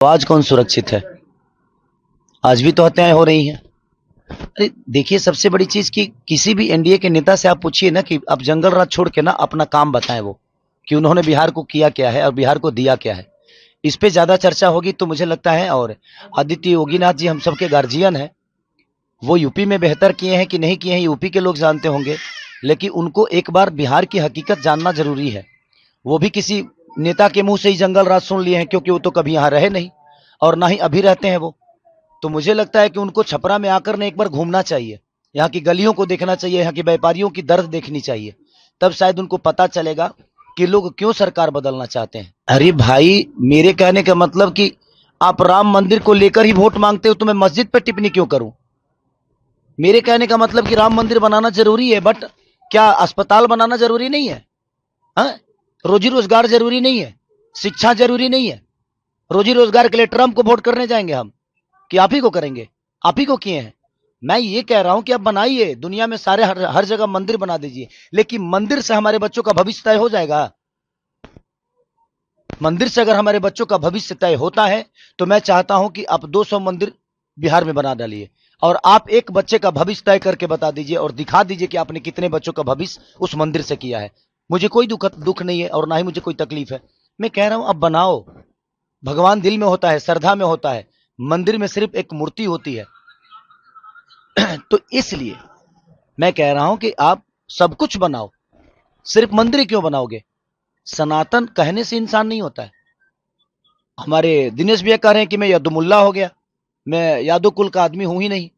तो आज कौन सुरक्षित है? आज भी तो हत्याएं हो रही हैं। अरे देखिए, सबसे बड़ी चीज कि किसी भी एनडीए के नेता से आप पूछिए ना कि आप जंगल राज छोड़ के ना अपना काम बताएं, वो कि उन्होंने बिहार को किया क्या है और बिहार को दिया क्या है। इस पे ज्यादा चर्चा होगी तो मुझे लगता है। और आदित्य योगीनाथ जी हम सबके गार्जियन हैं, वो यूपी में बेहतर किए हैं कि नहीं किए हैं यूपी के लोग जानते होंगे, लेकिन उनको एक बार बिहार की हकीकत जानना जरूरी है। वो भी किसी नेता के मुंह से ही जंगल राज सुन लिए हैं, क्योंकि वो तो कभी यहाँ रहे नहीं और ना ही अभी रहते हैं वो। तो मुझे लगता है कि उनको छपरा में आकर ने एक बार घूमना चाहिए, यहाँ की गलियों को देखना चाहिए, यहाँ की व्यापारियों की दर्द देखनी चाहिए। तब शायद उनको पता चलेगा कि लोग क्यों सरकार बदलना चाहते हैं। अरे भाई, मेरे कहने का मतलब कि आप राम मंदिर को लेकर ही वोट मांगते हो तो मैं मस्जिद पर टिप्पणी क्यों करूं? मेरे कहने का मतलब कि राम मंदिर बनाना जरूरी है, बट क्या अस्पताल बनाना जरूरी नहीं है? हाँ? रोजी रोजगार जरूरी नहीं है? शिक्षा जरूरी नहीं है? रोजी रोजगार के लिए ट्रंप को वोट करने जाएंगे हम कि आप ही को करेंगे? आप ही को किए हैं। मैं ये कह रहा हूं कि आप बनाइए, दुनिया में सारे हर जगह मंदिर बना दीजिए, लेकिन मंदिर से हमारे बच्चों का भविष्य तय हो जाएगा? मंदिर से अगर हमारे बच्चों का भविष्य तय होता है तो मैं चाहता हूं कि आप 200 मंदिर बिहार में बना डालिए और आप एक बच्चे का भविष्य तय करके बता दीजिए और दिखा दीजिए कि आपने कितने बच्चों का भविष्य उस मंदिर से किया है। मुझे कोई दुख नहीं है और ना ही मुझे कोई तकलीफ है। मैं कह रहा हूं अब बनाओ। भगवान दिल में होता है, श्रद्धा में होता है, मंदिर में सिर्फ एक मूर्ति होती है। तो इसलिए मैं कह रहा हूं कि आप सब कुछ बनाओ, सिर्फ मंदिर क्यों बनाओगे? सनातन कहने से इंसान नहीं होता है। हमारे दिनेश भैया कह रहे हैं कि मैं यदुमुल्ला हो गया, मैं यादव कुल का आदमी हूं ही नहीं।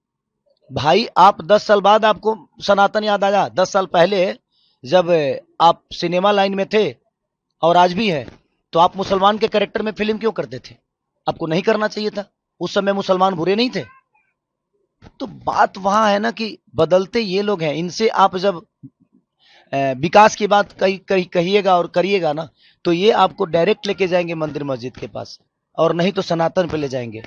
भाई, आप 10 साल बाद आपको सनातन याद आया? 10 साल पहले जब आप सिनेमा लाइन में थे और आज भी है, तो आप मुसलमान के कैरेक्टर में फिल्म क्यों करते थे? आपको नहीं करना चाहिए था। उस समय मुसलमान बुरे नहीं थे। तो बात वहां है ना कि बदलते ये लोग हैं। इनसे आप जब विकास की बात कहिएगा और करिएगा ना, तो ये आपको डायरेक्ट लेके जाएंगे मंदिर मस्जिद के पास, और नहीं तो सनातन पे ले जाएंगे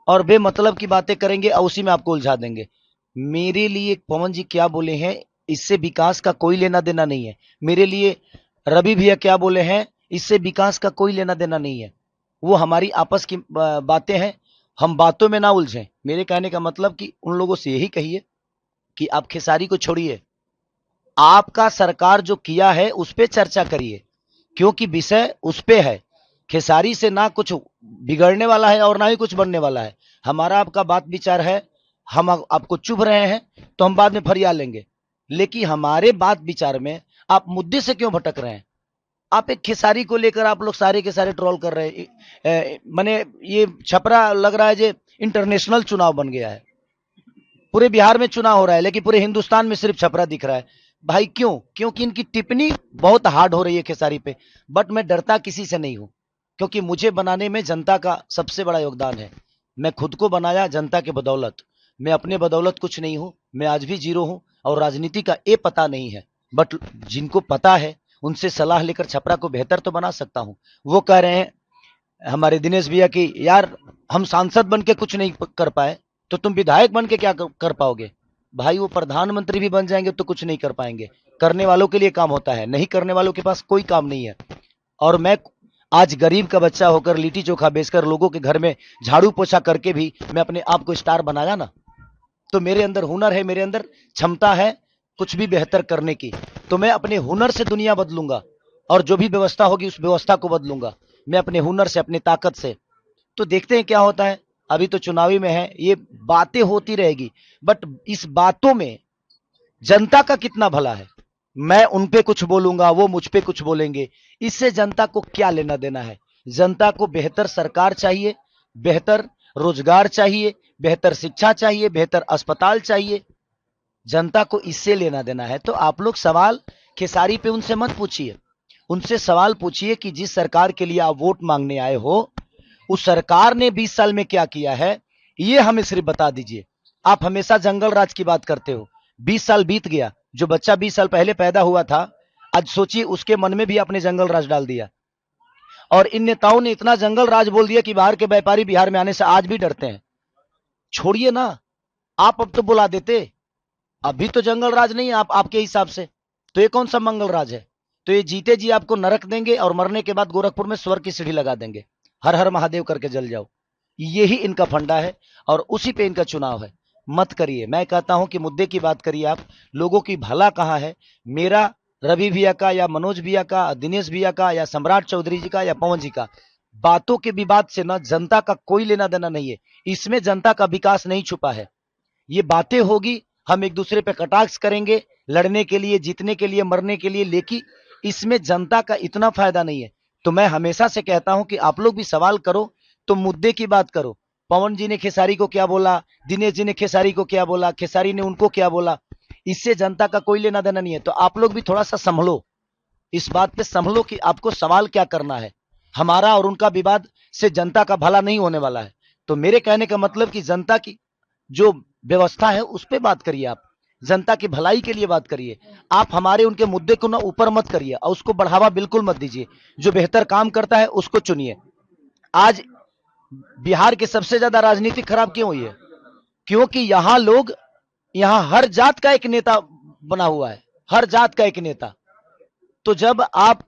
और बेमतलब की बातें करेंगे और उसी में आपको उलझा देंगे। मेरे लिए पवन जी क्या बोले हैं, इससे विकास का कोई लेना देना नहीं है। मेरे लिए रवि भैया क्या बोले हैं, इससे विकास का कोई लेना देना नहीं है। वो हमारी आपस की बातें हैं, हम बातों में ना उलझें। मेरे कहने का मतलब कि उन लोगों से यही कहिए कि आप खेसारी को छोड़िए, आपका सरकार जो किया है उस पर चर्चा करिए, क्योंकि विषय उस पे है। खेसारी से ना कुछ बिगड़ने वाला है और ना ही कुछ बनने वाला है। हमारा आपका बात विचार है, हम आपको चुभ रहे हैं तो हम बाद में फरिया लेंगे, लेकिन हमारे बात विचार में आप मुद्दे से क्यों भटक रहे हैं? आप एक खेसारी को लेकर आप लोग सारे के सारे ट्रोल कर रहे हैं। मैंने ये छपरा लग रहा है जो इंटरनेशनल चुनाव बन गया है। पूरे बिहार में चुनाव हो रहा है लेकिन पूरे हिंदुस्तान में सिर्फ छपरा दिख रहा है। भाई क्यों? क्योंकि इनकी टिप्पणी बहुत हार्ड हो रही है खेसारी पे। बट मैं डरता किसी से नहीं हूं, क्योंकि मुझे बनाने में जनता का सबसे बड़ा योगदान है। मैं खुद को बनाया जनता के बदौलत, मैं अपने बदौलत कुछ नहीं हूं। मैं आज भी जीरो हूं और राजनीति का ये पता नहीं है, बट जिनको पता है उनसे सलाह लेकर छपरा को बेहतर तो बना सकता हूं। वो कह रहे हैं हमारे दिनेश भैया की, यार हम सांसद बन के कुछ नहीं कर पाए तो तुम विधायक बन के क्या कर पाओगे? भाई, वो प्रधानमंत्री भी बन जाएंगे तो कुछ नहीं कर पाएंगे। करने वालों के लिए काम होता है, नहीं करने वालों के पास कोई काम नहीं है। और मैं आज गरीब का बच्चा होकर लिट्टी चोखा बेचकर लोगों के घर में झाड़ू पोछा करके भी मैं अपने आप को स्टार बनाया ना। तो मेरे अंदर हुनर है, मेरे अंदर क्षमता है कुछ भी बेहतर करने की। तो मैं अपने हुनर से दुनिया बदलूंगा और जो भी व्यवस्था होगी उस व्यवस्था को बदलूंगा, मैं अपने हुनर से, अपनी ताकत से। तो देखते हैं क्या होता है। अभी तो चुनावी में है, ये बातें होती रहेगी, बट इस बातों में जनता का कितना भला है? मैं उन पे कुछ बोलूंगा, वो मुझ पे कुछ बोलेंगे, इससे जनता को क्या लेना देना है? जनता को बेहतर सरकार चाहिए, बेहतर रोजगार चाहिए, बेहतर शिक्षा चाहिए, बेहतर अस्पताल चाहिए। जनता को इससे लेना देना है। तो आप लोग सवाल खेसारी पे उनसे मत पूछिए, उनसे सवाल पूछिए कि जिस सरकार के लिए आप वोट मांगने आए हो उस सरकार ने 20 साल में क्या किया है, ये हमें सिर्फ बता दीजिए। आप हमेशा जंगल राज की बात करते हो। 20 साल बीत गया, जो बच्चा 20 साल पहले पैदा हुआ था, आज सोचिए उसके मन में भी आपने जंगल राज डाल दिया। और इन नेताओं ने इतना जंगल राज बोल दिया कि बाहर के व्यापारी बिहार में आने से आज भी डरते हैं। छोड़िए ना, आप अब तो बुला देते। अभी तो जंगल राज नहीं है आपके हिसाब से, तो ये कौन सा मंगल राज है? तो ये जीते जी आपको नरक देंगे और मरने के बाद गोरखपुर में स्वर्ग की सीढ़ी लगा देंगे। हर हर महादेव करके जल जाओ। यही इनका फंडा है और उसी पे इनका चुनाव है। मत करिए, मैं कहता हूं कि मुद्दे की बात करिए आप। लोगों की भला कहां है, मेरा, रवि भैया का या मनोज भैया का, दिनेश भैया का या सम्राट चौधरी जी का या पवन जी का, बातों के विवाद से ना जनता का कोई लेना देना नहीं है। इसमें जनता का विकास नहीं छुपा है। ये बातें होगी, हम एक दूसरे पे कटाक्ष करेंगे, लड़ने के लिए, जीतने के लिए, मरने के लिए, लेकिन इसमें जनता का इतना फायदा नहीं है। तो मैं हमेशा से कहता हूं कि आप लोग भी सवाल करो तो मुद्दे की बात करो। पवन जी ने खेसारी को क्या बोला, दिनेश जी ने खेसारी को क्या बोला, खेसारी ने उनको क्या बोला, इससे जनता का कोई लेना देना नहीं है। तो आप लोग भी थोड़ा सा संभलो, इस बात पे संभलो कि आपको सवाल क्या करना है। हमारा और उनका विवाद से जनता का भला नहीं होने वाला है। तो मेरे कहने का मतलब कि जनता की जो व्यवस्था है उस पर बात करिए, आप जनता की भलाई के लिए बात करिए। आप हमारे उनके मुद्दे को ना ऊपर मत करिए और उसको बढ़ावा बिल्कुल मत दीजिए। जो बेहतर काम करता है उसको चुनिए। आज बिहार की सबसे ज्यादा राजनीति खराब क्यों हुई है? क्योंकि यहां लोग, यहां हर जात का एक नेता बना हुआ है, हर जात का एक नेता। तो जब आप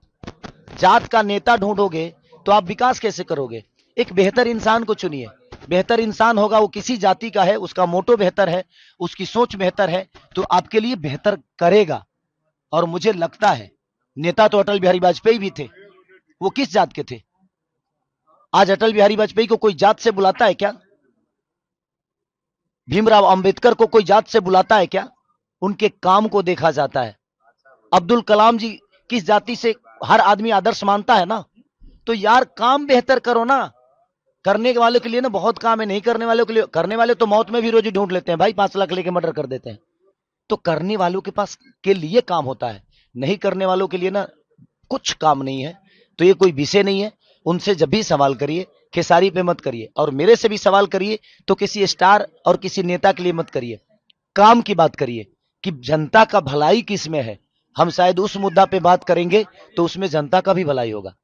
जात का नेता ढूंढोगे तो आप विकास कैसे करोगे? एक बेहतर इंसान को चुनिए। बेहतर इंसान होगा, वो किसी जाति का है, उसका मोटो बेहतर है, उसकी सोच बेहतर है, तो आपके लिए बेहतर करेगा। और मुझे लगता है नेता तो अटल बिहारी वाजपेयी भी थे, वो किस जात के थे? आज अटल बिहारी वाजपेयी को कोई जात से बुलाता है क्या? भीमराव अंबेडकर को कोई जात से बुलाता है क्या? उनके काम को देखा जाता है। अब्दुल कलाम जी किस जाति से हर आदमी आदर्श मानता है ना। तो यार काम बेहतर करो ना। करने वाले के लिए ना बहुत काम है, नहीं करने वालों के लिए, करने वाले तो मौत में भी रोजी ढूंढ लेते हैं भाई, 5 लाख लेके मर्डर कर देते हैं। तो करने वालों के पास के लिए काम होता है, नहीं करने वालों के लिए ना कुछ काम नहीं है। तो ये कोई विषय नहीं है। उनसे जब भी सवाल करिए खेसारी पे मत करिए, और मेरे से भी सवाल करिए तो किसी स्टार और किसी नेता के लिए मत करिए। काम की बात करिए कि जनता का भलाई किस में है। हम शायद उस मुद्दा पे बात करेंगे तो उसमें जनता का भी भलाई होगा।